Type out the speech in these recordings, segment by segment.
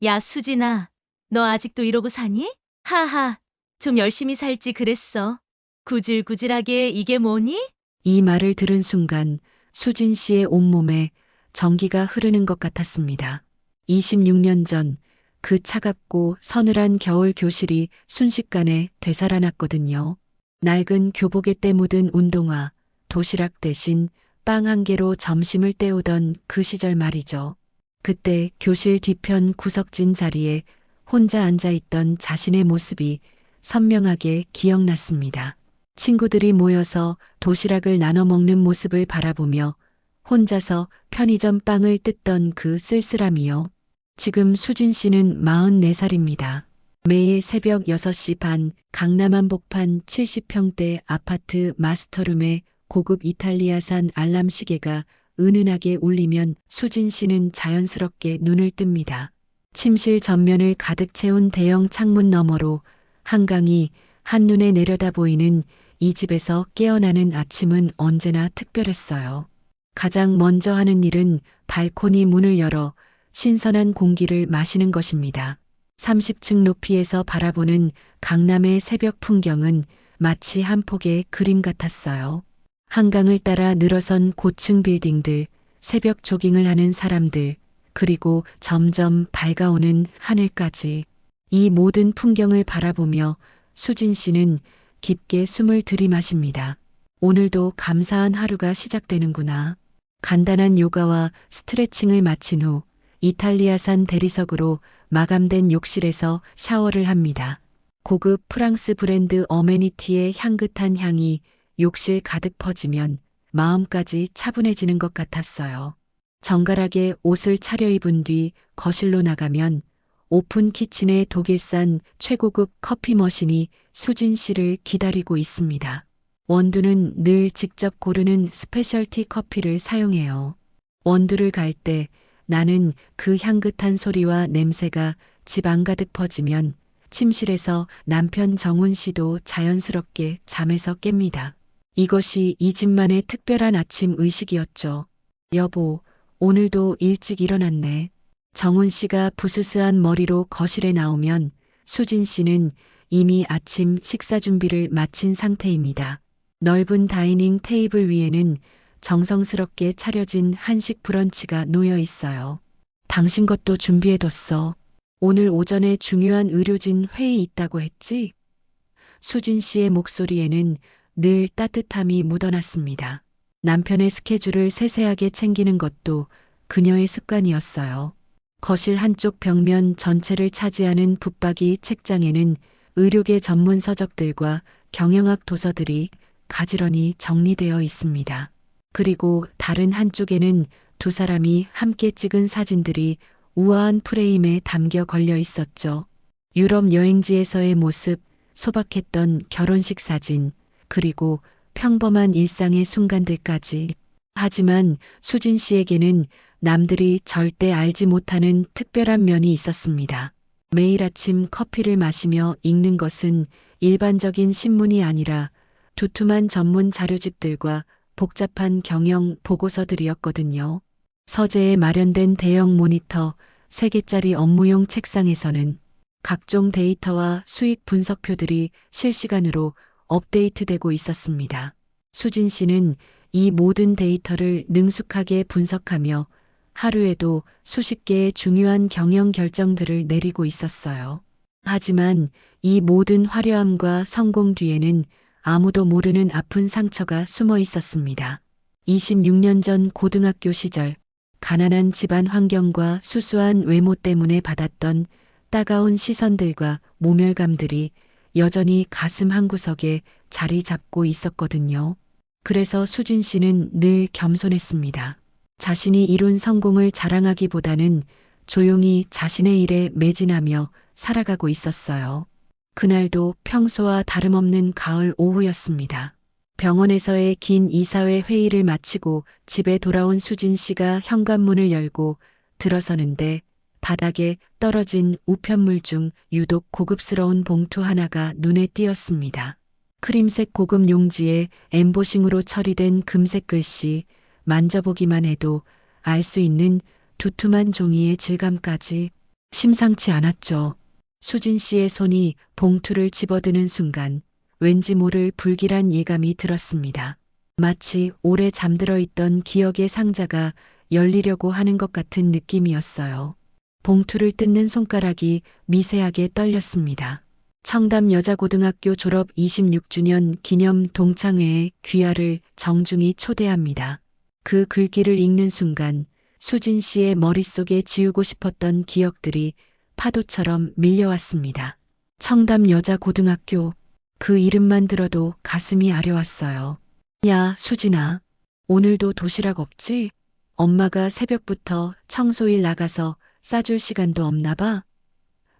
야, 수진아, 너 아직도 이러고 사니? 하하, 좀 열심히 살지 그랬어. 구질구질하게 이게 뭐니? 이 말을 들은 순간 수진 씨의 온몸에 전기가 흐르는 것 같았습니다. 26년 전 그 차갑고 서늘한 겨울 교실이 순식간에 되살아났거든요. 낡은 교복에 때 묻은 운동화, 도시락 대신 빵 한 개로 점심을 때우던 그 시절 말이죠. 그때 교실 뒤편 구석진 자리에 혼자 앉아 있던 자신의 모습이 선명하게 기억났습니다. 친구들이 모여서 도시락을 나눠 먹는 모습을 바라보며 혼자서 편의점 빵을 뜯던 그 쓸쓸함이요. 지금 수진 씨는 44살입니다. 매일 새벽 6시 반 강남 한복판 70평대 아파트 마스터룸에 고급 이탈리아산 알람 시계가 은은하게 울리면 수진 씨는 자연스럽게 눈을 뜹니다. 침실 전면을 가득 채운 대형 창문 너머로 한강이 한눈에 내려다 보이는 이 집에서 깨어나는 아침은 언제나 특별했어요. 가장 먼저 하는 일은 발코니 문을 열어 신선한 공기를 마시는 것입니다. 30층 높이에서 바라보는 강남의 새벽 풍경은 마치 한 폭의 그림 같았어요. 한강을 따라 늘어선 고층 빌딩들, 새벽 조깅을 하는 사람들, 그리고 점점 밝아오는 하늘까지. 이 모든 풍경을 바라보며 수진 씨는 깊게 숨을 들이마십니다. 오늘도 감사한 하루가 시작되는구나. 간단한 요가와 스트레칭을 마친 후 이탈리아산 대리석으로 마감된 욕실에서 샤워를 합니다. 고급 프랑스 브랜드 어메니티의 향긋한 향이 욕실 가득 퍼지면 마음까지 차분해지는 것 같았어요. 정갈하게 옷을 차려입은 뒤 거실로 나가면 오픈 키친의 독일산 최고급 커피 머신이 수진 씨를 기다리고 있습니다. 원두는 늘 직접 고르는 스페셜티 커피를 사용해요. 원두를 갈 때 나는 그 향긋한 소리와 냄새가 집 안가득 퍼지면 침실에서 남편 정훈 씨도 자연스럽게 잠에서 깹니다. 이것이 이 집만의 특별한 아침 의식이었죠. 여보, 오늘도 일찍 일어났네. 정훈 씨가 부스스한 머리로 거실에 나오면 수진 씨는 이미 아침 식사 준비를 마친 상태입니다. 넓은 다이닝 테이블 위에는 정성스럽게 차려진 한식 브런치가 놓여 있어요. 당신 것도 준비해뒀어. 오늘 오전에 중요한 의료진 회의 있다고 했지? 수진 씨의 목소리에는 늘 따뜻함이 묻어났습니다. 남편의 스케줄을 세세하게 챙기는 것도 그녀의 습관이었어요. 거실 한쪽 벽면 전체를 차지하는 붙박이 책장에는 의료계 전문 서적들과 경영학 도서들이 가지런히 정리되어 있습니다. 그리고 다른 한쪽에는 두 사람이 함께 찍은 사진들이 우아한 프레임에 담겨 걸려 있었죠. 유럽 여행지에서의 모습, 소박했던 결혼식 사진, 그리고 평범한 일상의 순간들까지. 하지만 수진 씨에게는 남들이 절대 알지 못하는 특별한 면이 있었습니다. 매일 아침 커피를 마시며 읽는 것은 일반적인 신문이 아니라 두툼한 전문 자료집들과 복잡한 경영 보고서들이었거든요. 서재에 마련된 대형 모니터 3개짜리 업무용 책상에서는 각종 데이터와 수익 분석표들이 실시간으로 업데이트되고 있었습니다. 수진 씨는 이 모든 데이터를 능숙하게 분석하며 하루에도 수십 개의 중요한 경영 결정들을 내리고 있었어요. 하지만 이 모든 화려함과 성공 뒤에는 아무도 모르는 아픈 상처가 숨어 있었습니다. 26년 전 고등학교 시절 가난한 집안 환경과 수수한 외모 때문에 받았던 따가운 시선들과 모멸감들이 여전히 가슴 한구석에 자리 잡고 있었거든요. 그래서 수진 씨는 늘 겸손했습니다. 자신이 이룬 성공을 자랑하기보다는 조용히 자신의 일에 매진하며 살아가고 있었어요. 그날도 평소와 다름없는 가을 오후였습니다. 병원에서의 긴 이사회 회의를 마치고 집에 돌아온 수진 씨가 현관문을 열고 들어서는데 바닥에 떨어진 우편물 중 유독 고급스러운 봉투 하나가 눈에 띄었습니다. 크림색 고급 용지에 엠보싱으로 처리된 금색 글씨, 만져보기만 해도 알 수 있는 두툼한 종이의 질감까지. 심상치 않았죠. 수진 씨의 손이 봉투를 집어드는 순간 왠지 모를 불길한 예감이 들었습니다. 마치 오래 잠들어 있던 기억의 상자가 열리려고 하는 것 같은 느낌이었어요. 봉투를 뜯는 손가락이 미세하게 떨렸습니다. 청담 여자고등학교 졸업 26주년 기념 동창회에 귀하를 정중히 초대합니다. 그 글귀를 읽는 순간 수진 씨의 머릿속에 지우고 싶었던 기억들이 파도처럼 밀려왔습니다. 청담 여자고등학교, 그 이름만 들어도 가슴이 아려왔어요. 야, 수진아, 오늘도 도시락 없지? 엄마가 새벽부터 청소일 나가서 싸줄 시간도 없나 봐?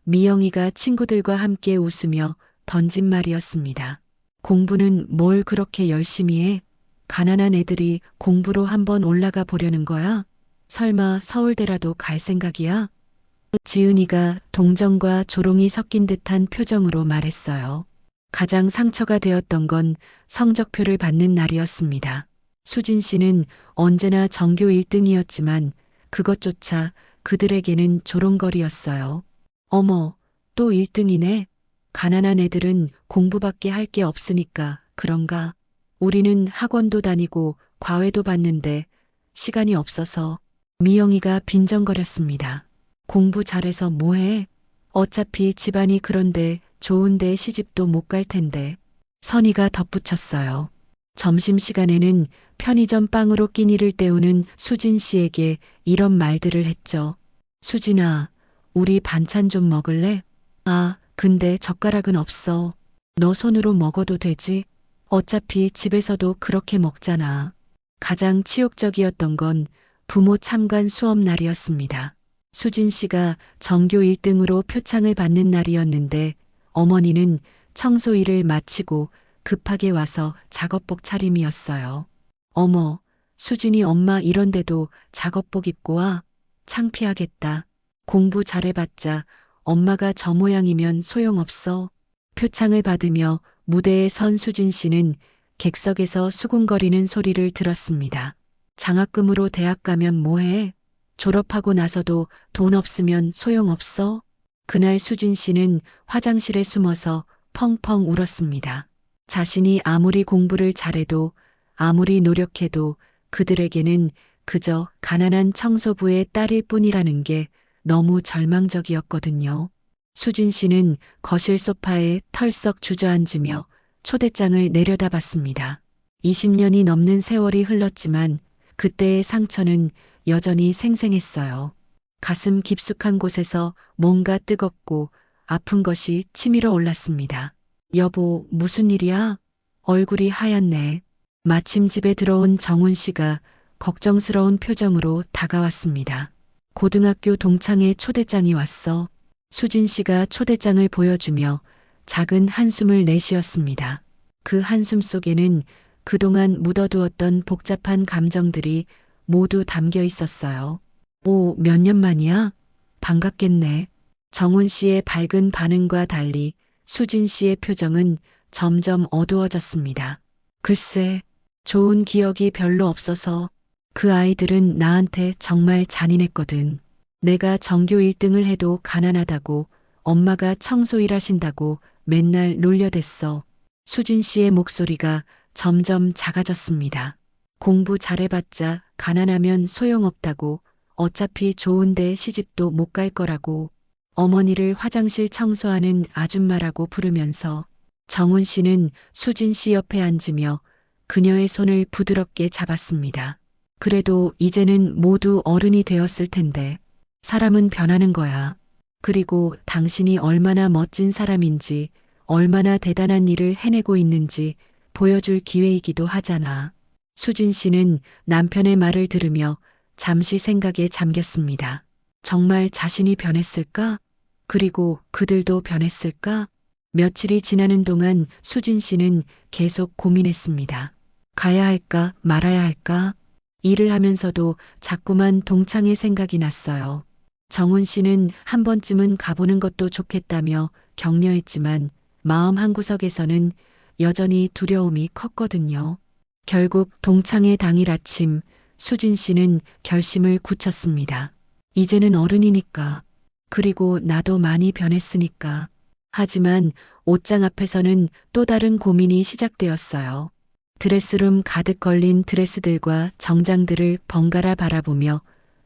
미영이가 친구들과 함께 웃으며 던진 말이었습니다. 공부는 뭘 그렇게 열심히 해? 가난한 애들이 공부로 한번 올라가 보려는 거야? 설마 서울대라도 갈 생각이야? 지은이가 동정과 조롱이 섞인 듯한 표정으로 말했어요. 가장 상처가 되었던 건 성적표를 받는 날이었습니다. 수진 씨는 언제나 전교 1등이었지만 그것조차 그들에게는 조롱거리였어요. 어머, 또 1등이네. 가난한 애들은 공부밖에 할 게 없으니까 그런가? 우리는 학원도 다니고 과외도 받는데 시간이 없어서. 미영이가 빈정거렸습니다. 공부 잘해서 뭐해? 어차피 집안이 그런데 좋은데 시집도 못 갈 텐데. 선희가 덧붙였어요. 점심시간에는 편의점 빵으로 끼니를 때우는 수진 씨에게 이런 말들을 했죠. 수진아, 우리 반찬 좀 먹을래? 아, 근데 젓가락은 없어. 너 손으로 먹어도 되지? 어차피 집에서도 그렇게 먹잖아. 가장 치욕적이었던 건 부모 참관 수업 날이었습니다. 수진 씨가 전교 1등으로 표창을 받는 날이었는데 어머니는 청소 일을 마치고 급하게 와서 작업복 차림이었어요. 어머, 수진이 엄마 이런데도 작업복 입고 와? 창피하겠다. 공부 잘해봤자 엄마가 저 모양이면 소용없어. 표창을 받으며 무대에 선 수진 씨는 객석에서 수군거리는 소리를 들었습니다. 장학금으로 대학 가면 뭐해? 졸업하고 나서도 돈 없으면 소용없어? 그날 수진 씨는 화장실에 숨어서 펑펑 울었습니다. 자신이 아무리 공부를 잘해도 아무리 노력해도 그들에게는 그저 가난한 청소부의 딸일 뿐이라는 게 너무 절망적이었거든요. 수진 씨는 거실 소파에 털썩 주저앉으며 초대장을 내려다봤습니다. 20년이 넘는 세월이 흘렀지만 그때의 상처는 여전히 생생했어요. 가슴 깊숙한 곳에서 뭔가 뜨겁고 아픈 것이 치밀어 올랐습니다. 여보, 무슨 일이야? 얼굴이 하얗네. 마침 집에 들어온 정훈 씨가 걱정스러운 표정으로 다가왔습니다. 고등학교 동창회 초대장이 왔어. 수진 씨가 초대장을 보여주며 작은 한숨을 내쉬었습니다. 그 한숨 속에는 그동안 묻어두었던 복잡한 감정들이 모두 담겨 있었어요. 오, 몇 년 만이야? 반갑겠네. 정훈 씨의 밝은 반응과 달리 수진 씨의 표정은 점점 어두워졌습니다. 글쎄, 좋은 기억이 별로 없어서 그 아이들은 나한테 정말 잔인했거든. 내가 전교 1등을 해도 가난하다고 엄마가 청소일 하신다고 맨날 놀려댔어. 수진 씨의 목소리가 점점 작아졌습니다. 공부 잘해봤자 가난하면 소용없다고 어차피 좋은데 시집도 못 갈 거라고 어머니를 화장실 청소하는 아줌마라고 부르면서 정훈 씨는 수진 씨 옆에 앉으며 그녀의 손을 부드럽게 잡았습니다. 그래도 이제는 모두 어른이 되었을 텐데 사람은 변하는 거야. 그리고 당신이 얼마나 멋진 사람인지 얼마나 대단한 일을 해내고 있는지 보여줄 기회이기도 하잖아. 수진 씨는 남편의 말을 들으며 잠시 생각에 잠겼습니다. 정말 자신이 변했을까? 그리고 그들도 변했을까? 며칠이 지나는 동안 수진 씨는 계속 고민했습니다. 가야 할까 말아야 할까? 일을 하면서도 자꾸만 동창회 생각이 났어요. 정훈 씨는 한 번쯤은 가보는 것도 좋겠다며 격려했지만 마음 한구석에서는 여전히 두려움이 컸거든요. 결국 동창회 당일 아침 수진 씨는 결심을 굳혔습니다. 이제는 어른이니까 그리고 나도 많이 변했으니까. 하지만 옷장 앞에서는 또 다른 고민이 시작되었어요. 드레스룸 가득 걸린 드레스들과 정장들을 번갈아 바라보며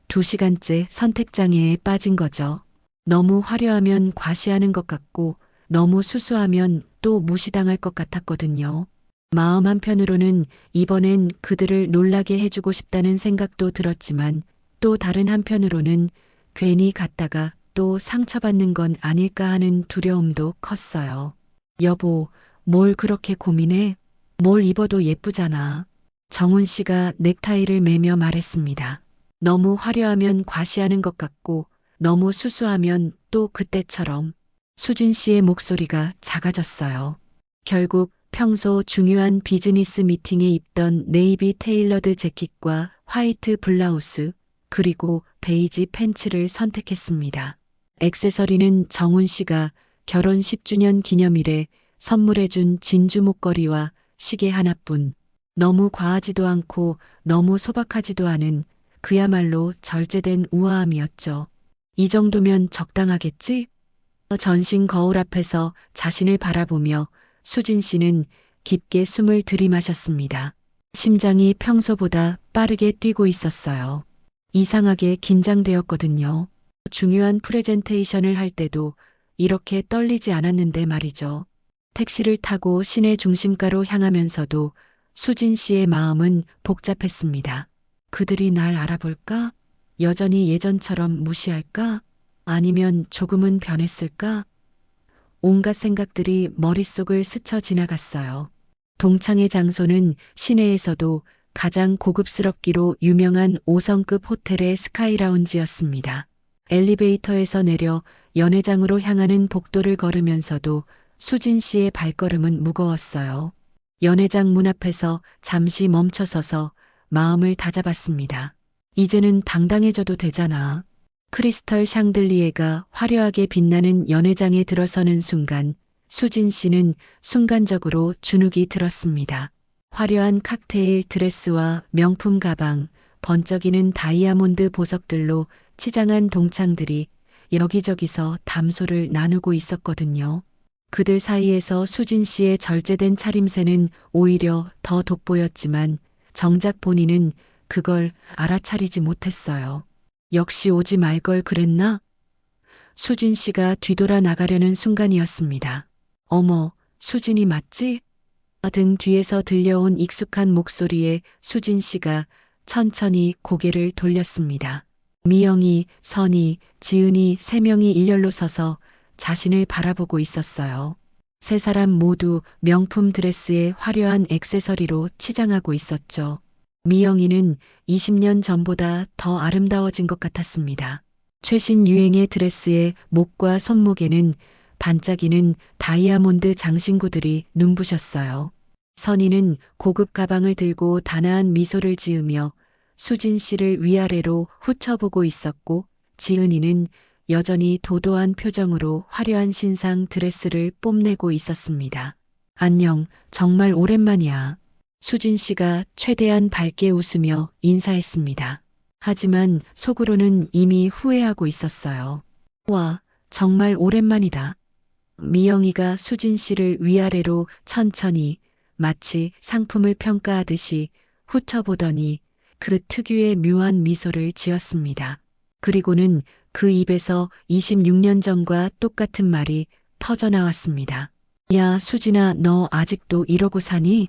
2시간째 선택장애에 빠진 거죠. 너무 화려하면 과시하는 것 같고 너무 수수하면 또 무시당할 것 같았거든요. 마음 한편으로는 이번엔 그들을 놀라게 해주고 싶다는 생각도 들었지만 또 다른 한편으로는 괜히 갔다가 또 상처받는 건 아닐까 하는 두려움도 컸어요. 여보, 뭘 그렇게 고민해? 뭘 입어도 예쁘잖아. 정훈 씨가 넥타이를 매며 말했습니다. 너무 화려하면 과시하는 것 같고 너무 수수하면 또 그때처럼. 수진 씨의 목소리가 작아졌어요. 결국 평소 중요한 비즈니스 미팅에 입던 네이비 테일러드 재킷과 화이트 블라우스 그리고 베이지 팬츠를 선택했습니다. 액세서리는 정훈 씨가 결혼 10주년 기념일에 선물해준 진주 목걸이와 시계 하나뿐. 너무 과하지도 않고 너무 소박하지도 않은 그야말로 절제된 우아함이었죠. 이 정도면 적당하겠지? 전신 거울 앞에서 자신을 바라보며 수진 씨는 깊게 숨을 들이마셨습니다. 심장이 평소보다 빠르게 뛰고 있었어요. 이상하게 긴장되었거든요. 중요한 프레젠테이션을 할 때도 이렇게 떨리지 않았는데 말이죠. 택시를 타고 시내 중심가로 향하면서도 수진 씨의 마음은 복잡했습니다. 그들이 날 알아볼까? 여전히 예전처럼 무시할까? 아니면 조금은 변했을까? 온갖 생각들이 머릿속을 스쳐 지나갔어요. 동창의 장소는 시내에서도 가장 고급스럽기로 유명한 5성급 호텔의 스카이라운지였습니다. 엘리베이터에서 내려 연회장으로 향하는 복도를 걸으면서도 수진 씨의 발걸음은 무거웠어요. 연회장 문 앞에서 잠시 멈춰서서 마음을 다잡았습니다. 이제는 당당해져도 되잖아. 크리스털 샹들리에가 화려하게 빛나는 연회장에 들어서는 순간 수진 씨는 순간적으로 주눅이 들었습니다. 화려한 칵테일 드레스와 명품 가방, 번쩍이는 다이아몬드 보석들로 치장한 동창들이 여기저기서 담소를 나누고 있었거든요. 그들 사이에서 수진 씨의 절제된 차림새는 오히려 더 돋보였지만 정작 본인은 그걸 알아차리지 못했어요. 역시 오지 말 걸 그랬나? 수진 씨가 뒤돌아 나가려는 순간이었습니다. 어머, 수진이 맞지? 등 뒤에서 들려온 익숙한 목소리에 수진 씨가 천천히 고개를 돌렸습니다. 미영이, 선이, 지은이 3명이 일렬로 서서 자신을 바라보고 있었어요. 3사람 모두 명품 드레스에 화려한 액세서리로 치장하고 있었죠. 미영이는 20년 전보다 더 아름다워진 것 같았습니다. 최신 유행의 드레스에 목과 손목에는 반짝이는 다이아몬드 장신구들이 눈부셨어요. 선이는 고급 가방을 들고 단아한 미소를 지으며 수진 씨를 위아래로 훑어보고 있었고 지은이는 여전히 도도한 표정으로 화려한 신상 드레스를 뽐내고 있었습니다. 안녕, 정말 오랜만이야. 수진 씨가 최대한 밝게 웃으며 인사했습니다. 하지만 속으로는 이미 후회하고 있었어요. 와, 정말 오랜만이다. 미영이가 수진 씨를 위아래로 천천히 마치 상품을 평가하듯이 훑어보더니 그 특유의 묘한 미소를 지었습니다. 그리고는 그 입에서 26년 전과 똑같은 말이 터져나왔습니다. 야, 수진아, 너 아직도 이러고 사니?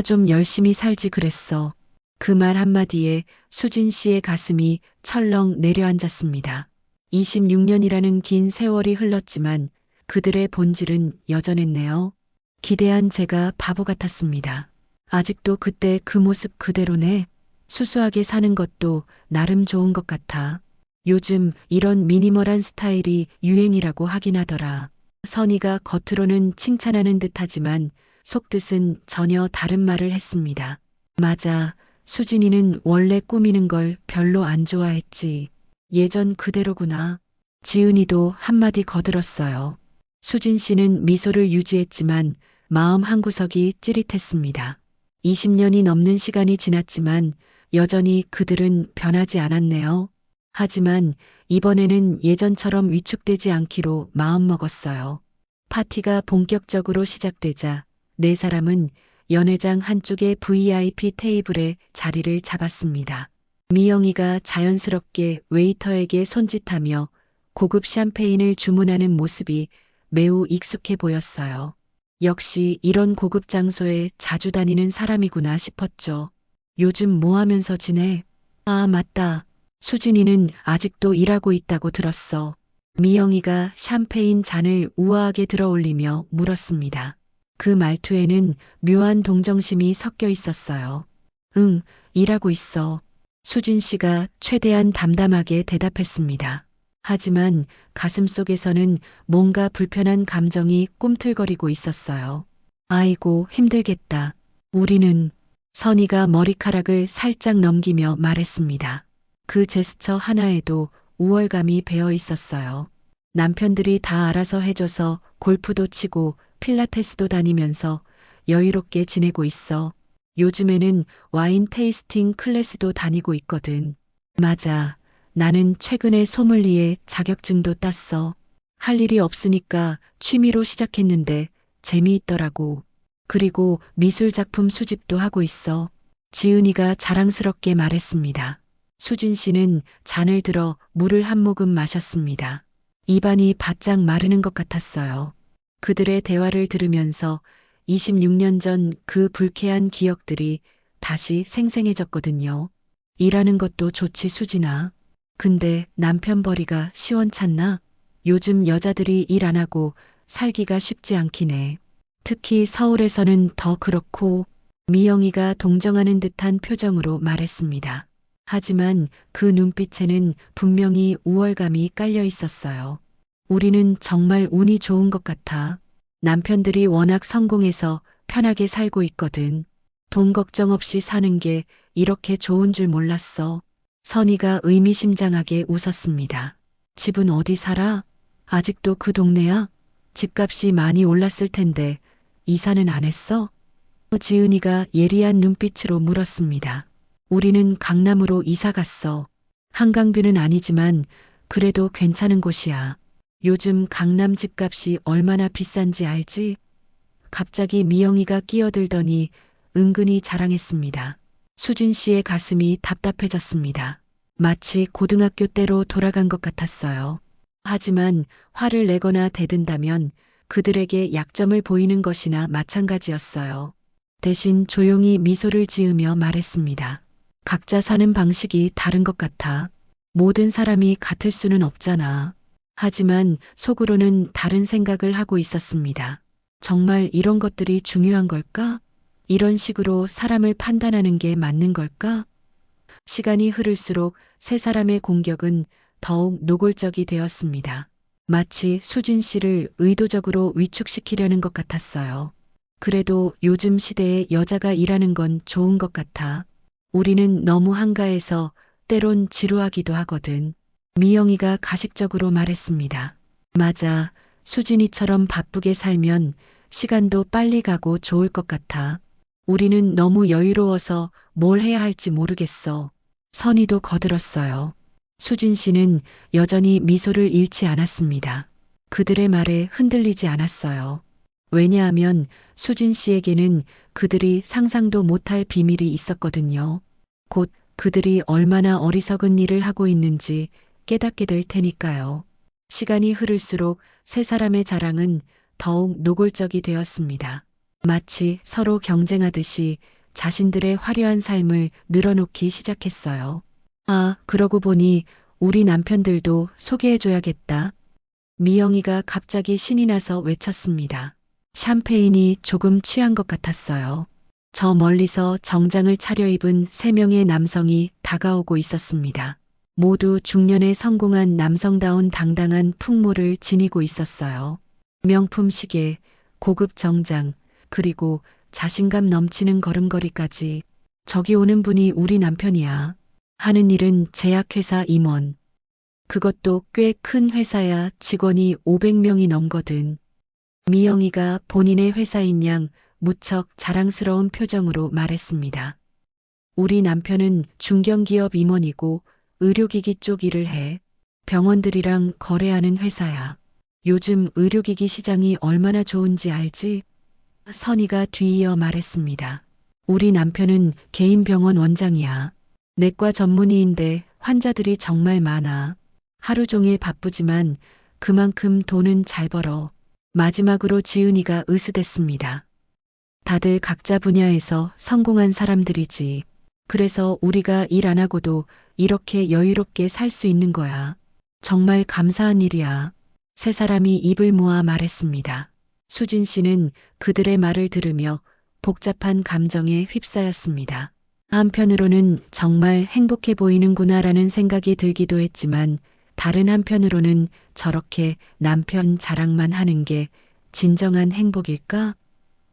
좀 열심히 살지 그랬어. 그 말 한마디에 수진 씨의 가슴이 철렁 내려앉았습니다. 26년이라는 긴 세월이 흘렀지만 그들의 본질은 여전했네요. 기대한 제가 바보 같았습니다. 아직도 그때 그 모습 그대로네. 수수하게 사는 것도 나름 좋은 것 같아. 요즘 이런 미니멀한 스타일이 유행이라고 하긴 하더라. 선이가 겉으로는 칭찬하는 듯하지만 속뜻은 전혀 다른 말을 했습니다. 맞아. 수진이는 원래 꾸미는 걸 별로 안 좋아했지. 예전 그대로구나. 지은이도 한마디 거들었어요. 수진 씨는 미소를 유지했지만 마음 한구석이 찌릿했습니다. 20년이 넘는 시간이 지났지만 여전히 그들은 변하지 않았네요. 하지만 이번에는 예전처럼 위축되지 않기로 마음먹었어요. 파티가 본격적으로 시작되자 네 사람은 연회장 한쪽의 VIP 테이블에 자리를 잡았습니다. 미영이가 자연스럽게 웨이터에게 손짓하며 고급 샴페인을 주문하는 모습이 매우 익숙해 보였어요. 역시 이런 고급 장소에 자주 다니는 사람이구나 싶었죠. 요즘 뭐 하면서 지내? 아, 맞다. 수진이는 아직도 일하고 있다고 들었어. 미영이가 샴페인 잔을 우아하게 들어올리며 물었습니다. 그 말투에는 묘한 동정심이 섞여 있었어요. 응, 일하고 있어. 수진 씨가 최대한 담담하게 대답했습니다. 하지만 가슴속에서는 뭔가 불편한 감정이 꿈틀거리고 있었어요. 아이고, 힘들겠다. 우리는 선희가 머리카락을 살짝 넘기며 말했습니다. 그 제스처 하나에도 우월감이 배어 있었어요. 남편들이 다 알아서 해줘서 골프도 치고 필라테스도 다니면서 여유롭게 지내고 있어. 요즘에는 와인 테이스팅 클래스도 다니고 있거든. 맞아. 나는 최근에 소믈리에 자격증도 땄어. 할 일이 없으니까 취미로 시작했는데 재미있더라고. 그리고 미술 작품 수집도 하고 있어. 지은이가 자랑스럽게 말했습니다. 수진 씨는 잔을 들어 물을 한 모금 마셨습니다. 입안이 바짝 마르는 것 같았어요. 그들의 대화를 들으면서 26년 전 그 불쾌한 기억들이 다시 생생해졌거든요. 일하는 것도 좋지, 수진아. 근데 남편 벌이가 시원찮나? 요즘 여자들이 일 안 하고 살기가 쉽지 않긴 해. 특히 서울에서는 더 그렇고. 미영이가 동정하는 듯한 표정으로 말했습니다. 하지만 그 눈빛에는 분명히 우월감이 깔려 있었어요. 우리는 정말 운이 좋은 것 같아. 남편들이 워낙 성공해서 편하게 살고 있거든. 돈 걱정 없이 사는 게 이렇게 좋은 줄 몰랐어. 선희가 의미심장하게 웃었습니다. 집은 어디 살아? 아직도 그 동네야? 집값이 많이 올랐을 텐데 이사는 안 했어? 지은이가 예리한 눈빛으로 물었습니다. 우리는 강남으로 이사 갔어. 한강뷰는 아니지만 그래도 괜찮은 곳이야. 요즘 강남 집값이 얼마나 비싼지 알지? 갑자기 미영이가 끼어들더니 은근히 자랑했습니다. 수진 씨의 가슴이 답답해졌습니다. 마치 고등학교 때로 돌아간 것 같았어요. 하지만 화를 내거나 대든다면 그들에게 약점을 보이는 것이나 마찬가지였어요. 대신 조용히 미소를 지으며 말했습니다. 각자 사는 방식이 다른 것 같아. 모든 사람이 같을 수는 없잖아. 하지만 속으로는 다른 생각을 하고 있었습니다. 정말 이런 것들이 중요한 걸까? 이런 식으로 사람을 판단하는 게 맞는 걸까? 시간이 흐를수록 세 사람의 공격은 더욱 노골적이 되었습니다. 마치 수진 씨를 의도적으로 위축시키려는 것 같았어요. 그래도 요즘 시대에 여자가 일하는 건 좋은 것 같아. 우리는 너무 한가해서 때론 지루하기도 하거든. 미영이가 가식적으로 말했습니다. 맞아. 수진이처럼 바쁘게 살면 시간도 빨리 가고 좋을 것 같아. 우리는 너무 여유로워서 뭘 해야 할지 모르겠어. 선희도 거들었어요. 수진 씨는 여전히 미소를 잃지 않았습니다. 그들의 말에 흔들리지 않았어요. 왜냐하면 수진 씨에게는 그들이 상상도 못할 비밀이 있었거든요. 곧 그들이 얼마나 어리석은 일을 하고 있는지 깨닫게 될 테니까요. 시간이 흐를수록 세 사람의 자랑은 더욱 노골적이 되었습니다. 마치 서로 경쟁하듯이 자신들의 화려한 삶을 늘어놓기 시작했어요. 아, 그러고 보니 우리 남편들도 소개해줘야겠다. 미영이가 갑자기 신이 나서 외쳤습니다. 샴페인이 조금 취한 것 같았어요. 저 멀리서 정장을 차려입은 세 명의 남성이 다가오고 있었습니다. 모두 중년에 성공한 남성다운 당당한 풍모를 지니고 있었어요. 명품 시계, 고급 정장, 그리고 자신감 넘치는 걸음걸이까지. 저기 오는 분이 우리 남편이야. 하는 일은 제약회사 임원. 그것도 꽤 큰 회사야. 직원이 500명이 넘거든. 미영이가 본인의 회사인 양 무척 자랑스러운 표정으로 말했습니다. 우리 남편은 중견기업 임원이고 의료기기 쪽 일을 해. 병원들이랑 거래하는 회사야. 요즘 의료기기 시장이 얼마나 좋은지 알지? 선희가 뒤이어 말했습니다. 우리 남편은 개인 병원 원장이야. 내과 전문의인데 환자들이 정말 많아. 하루 종일 바쁘지만 그만큼 돈은 잘 벌어. 마지막으로 지은이가 으스댔습니다. 다들 각자 분야에서 성공한 사람들이지. 그래서 우리가 일 안 하고도 이렇게 여유롭게 살 수 있는 거야. 정말 감사한 일이야. 세 사람이 입을 모아 말했습니다. 수진 씨는 그들의 말을 들으며 복잡한 감정에 휩싸였습니다. 한편으로는 정말 행복해 보이는구나라는 생각이 들기도 했지만 다른 한편으로는 저렇게 남편 자랑만 하는 게 진정한 행복일까?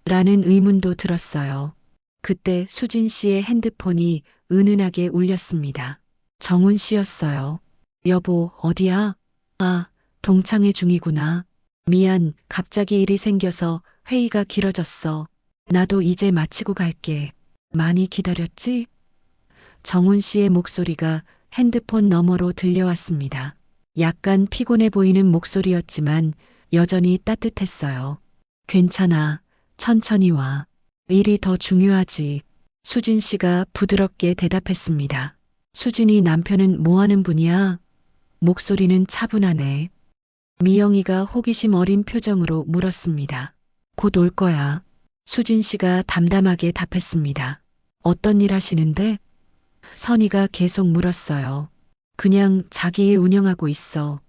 라는 의문도 들었어요. 그때 수진 씨의 핸드폰이 은은하게 울렸습니다. 정훈 씨였어요. 여보, 어디야? 아, 동창회 중이구나. 미안, 갑자기 일이 생겨서 회의가 길어졌어. 나도 이제 마치고 갈게. 많이 기다렸지? 정훈 씨의 목소리가 핸드폰 너머로 들려왔습니다. 약간 피곤해 보이는 목소리였지만 여전히 따뜻했어요. 괜찮아. 천천히 와. 일이 더 중요하지. 수진 씨가 부드럽게 대답했습니다. 수진이 남편은 뭐 하는 분이야? 목소리는 차분하네. 미영이가 호기심 어린 표정으로 물었습니다. 곧 올 거야. 수진 씨가 담담하게 답했습니다. 어떤 일 하시는데? 선희가 계속 물었어요. 그냥 자기 일 운영하고 있어.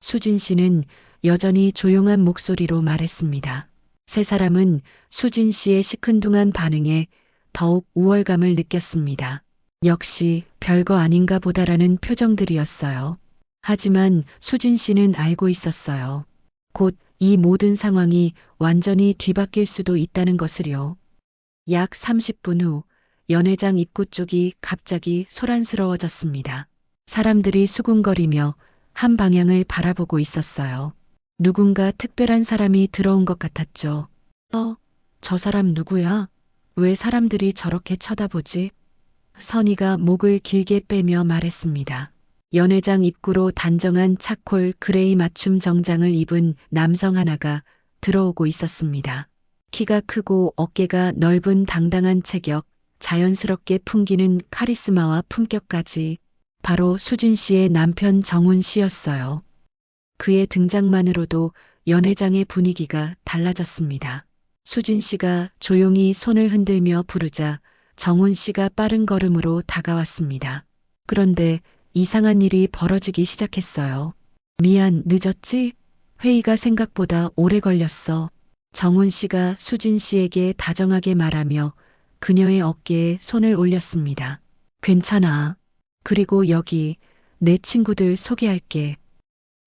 수진 씨는 여전히 조용한 목소리로 말했습니다. 세 사람은 수진 씨의 시큰둥한 반응에 더욱 우월감을 느꼈습니다. 역시 별거 아닌가 보다라는 표정들이었어요. 하지만 수진 씨는 알고 있었어요. 곧 이 모든 상황이 완전히 뒤바뀔 수도 있다는 것을요. 약 30분 후 연회장 입구 쪽이 갑자기 소란스러워졌습니다. 사람들이 수군거리며 한 방향을 바라보고 있었어요. 누군가 특별한 사람이 들어온 것 같았죠. 저 사람 누구야? 왜 사람들이 저렇게 쳐다보지? 선희가 목을 길게 빼며 말했습니다. 연회장 입구로 단정한 차콜 그레이 맞춤 정장을 입은 남성 하나가 들어오고 있었습니다. 키가 크고 어깨가 넓은 당당한 체격, 자연스럽게 풍기는 카리스마와 품격까지 바로 수진 씨의 남편 정훈 씨였어요. 그의 등장만으로도 연회장의 분위기가 달라졌습니다. 수진 씨가 조용히 손을 흔들며 부르자 정훈 씨가 빠른 걸음으로 다가왔습니다. 그런데 이상한 일이 벌어지기 시작했어요. 미안, 늦었지? 회의가 생각보다 오래 걸렸어. 정훈 씨가 수진 씨에게 다정하게 말하며 그녀의 어깨에 손을 올렸습니다. 괜찮아. 그리고 여기 내 친구들 소개할게.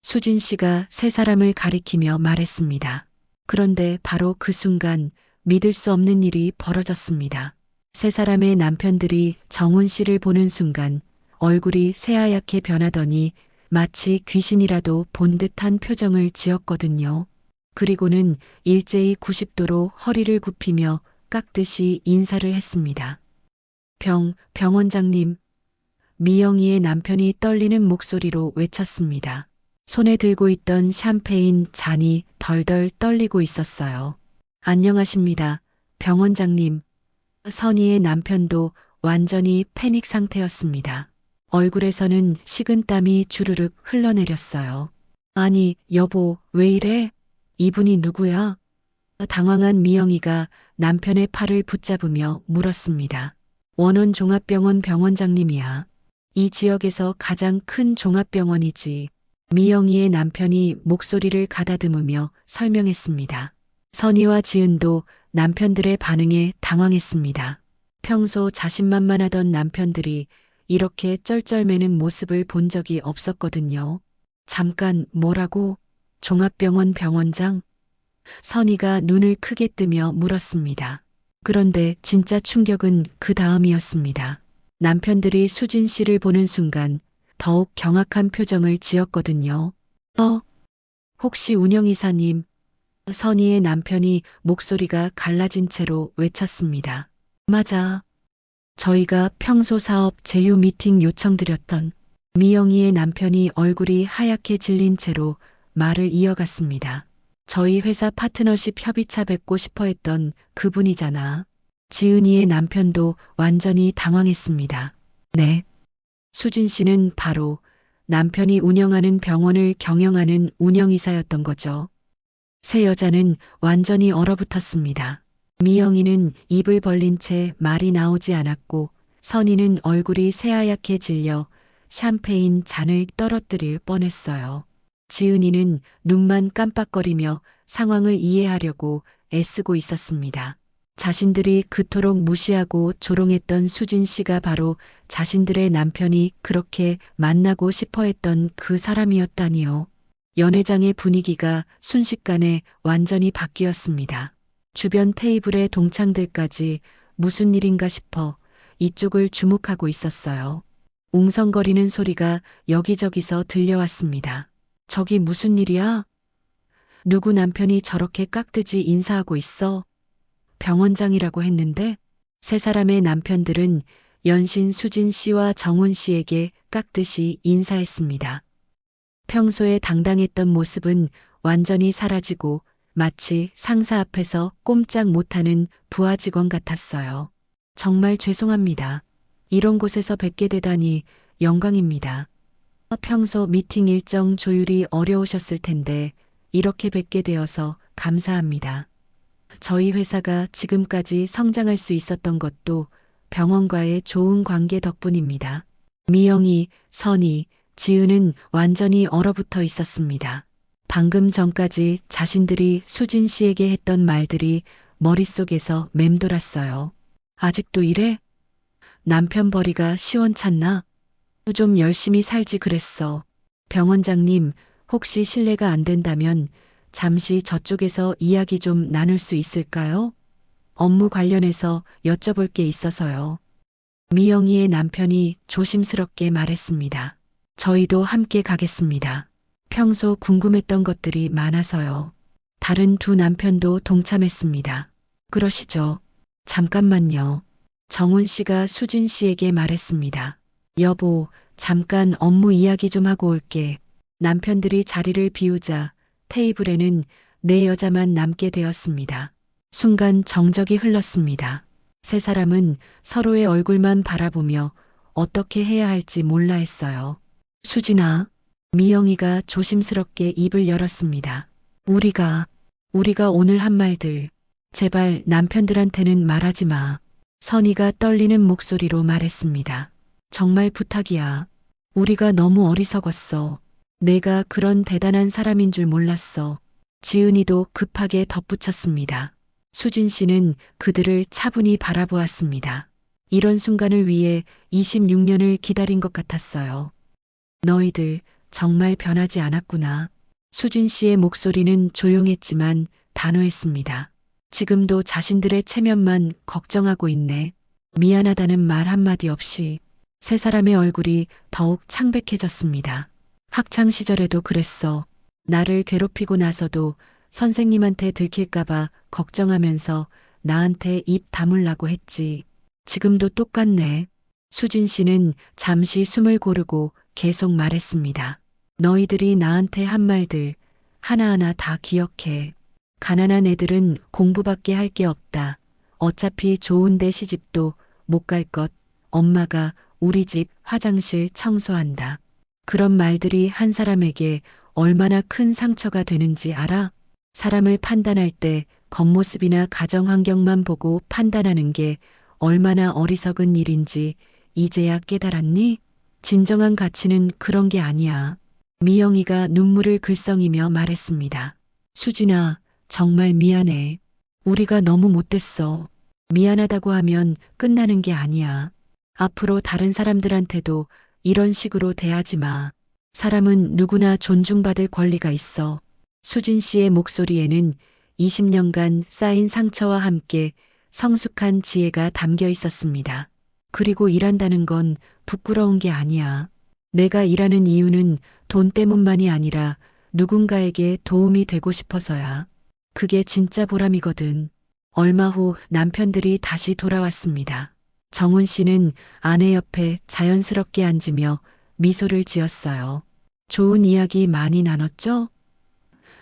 수진 씨가 세 사람을 가리키며 말했습니다. 그런데 바로 그 순간 믿을 수 없는 일이 벌어졌습니다. 세 사람의 남편들이 정훈 씨를 보는 순간 얼굴이 새하얗게 변하더니 마치 귀신이라도 본 듯한 표정을 지었거든요. 그리고는 일제히 90도로 허리를 굽히며 깎듯이 인사를 했습니다. 병원장님. 미영이의 남편이 떨리는 목소리로 외쳤습니다. 손에 들고 있던 샴페인 잔이 덜덜 떨리고 있었어요. 안녕하십니다. 병원장님. 선희의 남편도 완전히 패닉 상태였습니다. 얼굴에서는 식은땀이 주르륵 흘러내렸어요. 아니, 여보, 왜 이래? 이분이 누구야? 당황한 미영이가 남편의 팔을 붙잡으며 물었습니다. 원원 종합병원 병원장님이야. 이 지역에서 가장 큰 종합병원이지. 미영이의 남편이 목소리를 가다듬으며 설명했습니다. 선희와 지은도 남편들의 반응에 당황했습니다. 평소 자신만만하던 남편들이 이렇게 쩔쩔매는 모습을 본 적이 없었거든요. 잠깐, 뭐라고? 종합병원 병원장? 선희가 눈을 크게 뜨며 물었습니다. 그런데 진짜 충격은 그 다음이었습니다. 남편들이 수진 씨를 보는 순간 더욱 경악한 표정을 지었거든요. 혹시 운영이사님? 선희의 남편이 목소리가 갈라진 채로 외쳤습니다. 맞아. 저희가 평소 사업 제휴 미팅 요청드렸던 미영이의 남편이 얼굴이 하얗게 질린 채로 말을 이어갔습니다. 저희 회사 파트너십 협의차 뵙고 싶어 했던 그분이잖아. 지은이의 남편도 완전히 당황했습니다. 네. 수진 씨는 바로 남편이 운영하는 병원을 경영하는 운영이사였던 거죠. 새 여자는 완전히 얼어붙었습니다. 미영이는 입을 벌린 채 말이 나오지 않았고 선희는 얼굴이 새하얗게 질려 샴페인 잔을 떨어뜨릴 뻔했어요. 지은이는 눈만 깜빡거리며 상황을 이해하려고 애쓰고 있었습니다. 자신들이 그토록 무시하고 조롱했던 수진 씨가 바로 자신들의 남편이 그렇게 만나고 싶어 했던 그 사람이었다니요. 연회장의 분위기가 순식간에 완전히 바뀌었습니다. 주변 테이블의 동창들까지 무슨 일인가 싶어 이쪽을 주목하고 있었어요. 웅성거리는 소리가 여기저기서 들려왔습니다. 저기 무슨 일이야? 누구 남편이 저렇게 깍듯이 인사하고 있어? 병원장이라고 했는데 세 사람의 남편들은 연신 수진 씨와 정훈 씨에게 깍듯이 인사했습니다. 평소에 당당했던 모습은 완전히 사라지고 마치 상사 앞에서 꼼짝 못하는 부하 직원 같았어요. 정말 죄송합니다. 이런 곳에서 뵙게 되다니 영광입니다. 평소 미팅 일정 조율이 어려우셨을 텐데 이렇게 뵙게 되어서 감사합니다. 저희 회사가 지금까지 성장할 수 있었던 것도 병원과의 좋은 관계 덕분입니다. 미영이, 선희, 지은은 완전히 얼어붙어 있었습니다. 방금 전까지 자신들이 수진 씨에게 했던 말들이 머릿속에서 맴돌았어요. 아직도 이래? 남편 벌이가 시원찮나? 좀 열심히 살지 그랬어. 병원장님, 혹시 실례가 안 된다면 잠시 저쪽에서 이야기 좀 나눌 수 있을까요? 업무 관련해서 여쭤볼 게 있어서요. 미영이의 남편이 조심스럽게 말했습니다. 저희도 함께 가겠습니다. 평소 궁금했던 것들이 많아서요. 다른 두 남편도 동참했습니다. 그러시죠. 잠깐만요. 정훈 씨가 수진 씨에게 말했습니다. 여보, 잠깐 업무 이야기 좀 하고 올게. 남편들이 자리를 비우자 테이블에는 네 여자만 남게 되었습니다. 순간 정적이 흘렀습니다. 세 사람은 서로의 얼굴만 바라보며 어떻게 해야 할지 몰라 했어요. 수진아, 미영이가 조심스럽게 입을 열었습니다. 우리가 오늘 한 말들, 제발 남편들한테는 말하지 마. 선희가 떨리는 목소리로 말했습니다. 정말 부탁이야. 우리가 너무 어리석었어. 내가 그런 대단한 사람인 줄 몰랐어. 지은이도 급하게 덧붙였습니다. 수진 씨는 그들을 차분히 바라보았습니다. 이런 순간을 위해 26년을 기다린 것 같았어요. 너희들 정말 변하지 않았구나. 수진 씨의 목소리는 조용했지만 단호했습니다. 지금도 자신들의 체면만 걱정하고 있네. 미안하다는 말 한마디 없이 세 사람의 얼굴이 더욱 창백해졌습니다. 학창 시절에도 그랬어. 나를 괴롭히고 나서도 선생님한테 들킬까봐 걱정하면서 나한테 입 다물라고 했지. 지금도 똑같네. 수진 씨는 잠시 숨을 고르고 계속 말했습니다. 너희들이 나한테 한 말들 하나하나 다 기억해. 가난한 애들은 공부밖에 할 게 없다. 어차피 좋은데 시집도 못 갈 것. 엄마가 우리 집 화장실 청소한다. 그런 말들이 한 사람에게 얼마나 큰 상처가 되는지 알아? 사람을 판단할 때 겉모습이나 가정 환경만 보고 판단하는 게 얼마나 어리석은 일인지 이제야 깨달았니? 진정한 가치는 그런 게 아니야. 미영이가 눈물을 글썽이며 말했습니다. 수진아, 정말 미안해. 우리가 너무 못됐어. 미안하다고 하면 끝나는 게 아니야. 앞으로 다른 사람들한테도 이런 식으로 대하지 마. 사람은 누구나 존중받을 권리가 있어. 수진 씨의 목소리에는 20년간 쌓인 상처와 함께 성숙한 지혜가 담겨 있었습니다. 그리고 일한다는 건 부끄러운 게 아니야. 내가 일하는 이유는 돈 때문만이 아니라 누군가에게 도움이 되고 싶어서야. 그게 진짜 보람이거든. 얼마 후 남편들이 다시 돌아왔습니다. 정훈 씨는 아내 옆에 자연스럽게 앉으며 미소를 지었어요. 좋은 이야기 많이 나눴죠?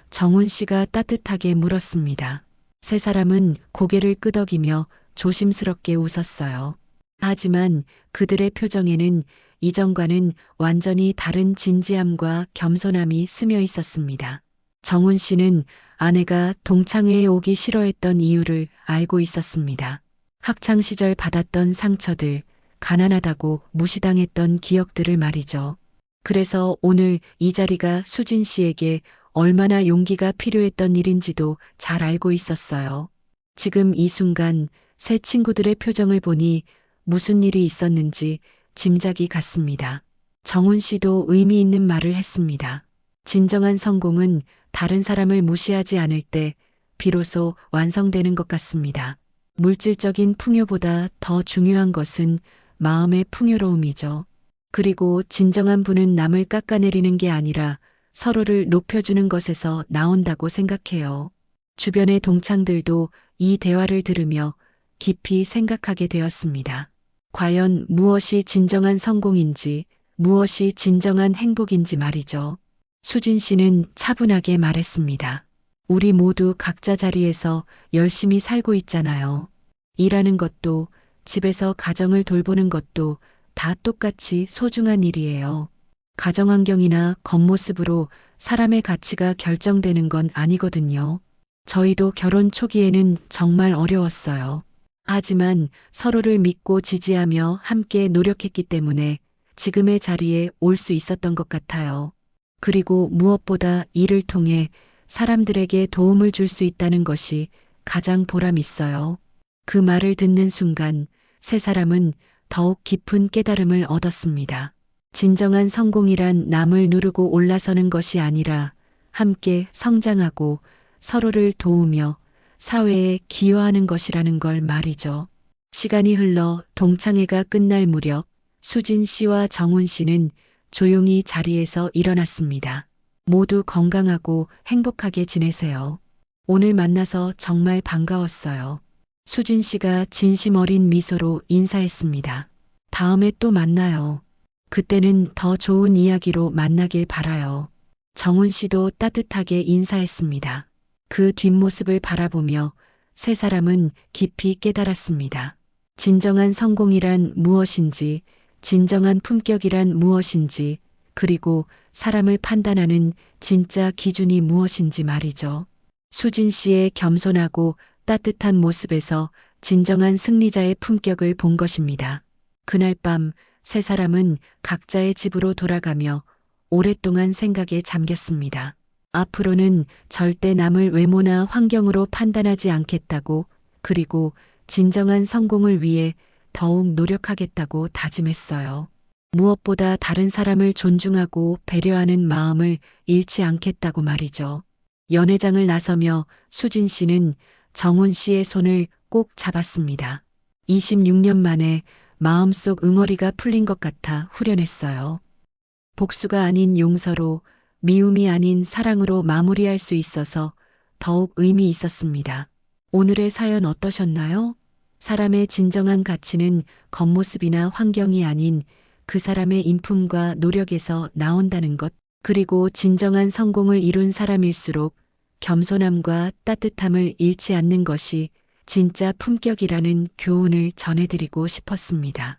정훈 씨가 따뜻하게 물었습니다. 세 사람은 고개를 끄덕이며 조심스럽게 웃었어요. 하지만 그들의 표정에는 이전과는 완전히 다른 진지함과 겸손함이 스며 있었습니다. 정훈 씨는 아내가 동창회에 오기 싫어했던 이유를 알고 있었습니다. 학창 시절 받았던 상처들, 가난하다고 무시당했던 기억들을 말이죠. 그래서 오늘 이 자리가 수진 씨에게 얼마나 용기가 필요했던 일인지도 잘 알고 있었어요. 지금 이 순간 새 친구들의 표정을 보니 무슨 일이 있었는지 짐작이 갔습니다. 정훈 씨도 의미 있는 말을 했습니다. 진정한 성공은 다른 사람을 무시하지 않을 때 비로소 완성되는 것 같습니다. 물질적인 풍요보다 더 중요한 것은 마음의 풍요로움이죠. 그리고 진정한 부는 남을 깎아내리는 게 아니라 서로를 높여주는 것에서 나온다고 생각해요. 주변의 동창들도 이 대화를 들으며 깊이 생각하게 되었습니다. 과연 무엇이 진정한 성공인지, 무엇이 진정한 행복인지 말이죠. 수진 씨는 차분하게 말했습니다. 우리 모두 각자 자리에서 열심히 살고 있잖아요. 일하는 것도, 집에서 가정을 돌보는 것도 다 똑같이 소중한 일이에요. 가정 환경이나 겉모습으로 사람의 가치가 결정되는 건 아니거든요. 저희도 결혼 초기에는 정말 어려웠어요. 하지만 서로를 믿고 지지하며 함께 노력했기 때문에 지금의 자리에 올 수 있었던 것 같아요. 그리고 무엇보다 일을 통해 사람들에게 도움을 줄 수 있다는 것이 가장 보람 있어요. 그 말을 듣는 순간 세 사람은 더욱 깊은 깨달음을 얻었습니다. 진정한 성공이란 남을 누르고 올라서는 것이 아니라 함께 성장하고 서로를 도우며 사회에 기여하는 것이라는 걸 말이죠. 시간이 흘러 동창회가 끝날 무렵 수진 씨와 정훈 씨는 조용히 자리에서 일어났습니다. 모두 건강하고 행복하게 지내세요. 오늘 만나서 정말 반가웠어요. 수진 씨가 진심 어린 미소로 인사했습니다. 다음에 또 만나요. 그때는 더 좋은 이야기로 만나길 바라요. 정훈 씨도 따뜻하게 인사했습니다. 그 뒷모습을 바라보며 세 사람은 깊이 깨달았습니다. 진정한 성공이란 무엇인지, 진정한 품격이란 무엇인지, 그리고 사람을 판단하는 진짜 기준이 무엇인지 말이죠. 수진 씨의 겸손하고 따뜻한 모습에서 진정한 승리자의 품격을 본 것입니다. 그날 밤 세 사람은 각자의 집으로 돌아가며 오랫동안 생각에 잠겼습니다. 앞으로는 절대 남을 외모나 환경으로 판단하지 않겠다고, 그리고 진정한 성공을 위해 더욱 노력하겠다고 다짐했어요. 무엇보다 다른 사람을 존중하고 배려하는 마음을 잃지 않겠다고 말이죠. 연회장을 나서며 수진 씨는 정훈 씨의 손을 꼭 잡았습니다. 26년 만에 마음속 응어리가 풀린 것 같아 후련했어요. 복수가 아닌 용서로, 미움이 아닌 사랑으로 마무리할 수 있어서 더욱 의미 있었습니다. 오늘의 사연 어떠셨나요? 사람의 진정한 가치는 겉모습이나 환경이 아닌 그 사람의 인품과 노력에서 나온다는 것, 그리고 진정한 성공을 이룬 사람일수록 겸손함과 따뜻함을 잃지 않는 것이 진짜 품격이라는 교훈을 전해드리고 싶었습니다.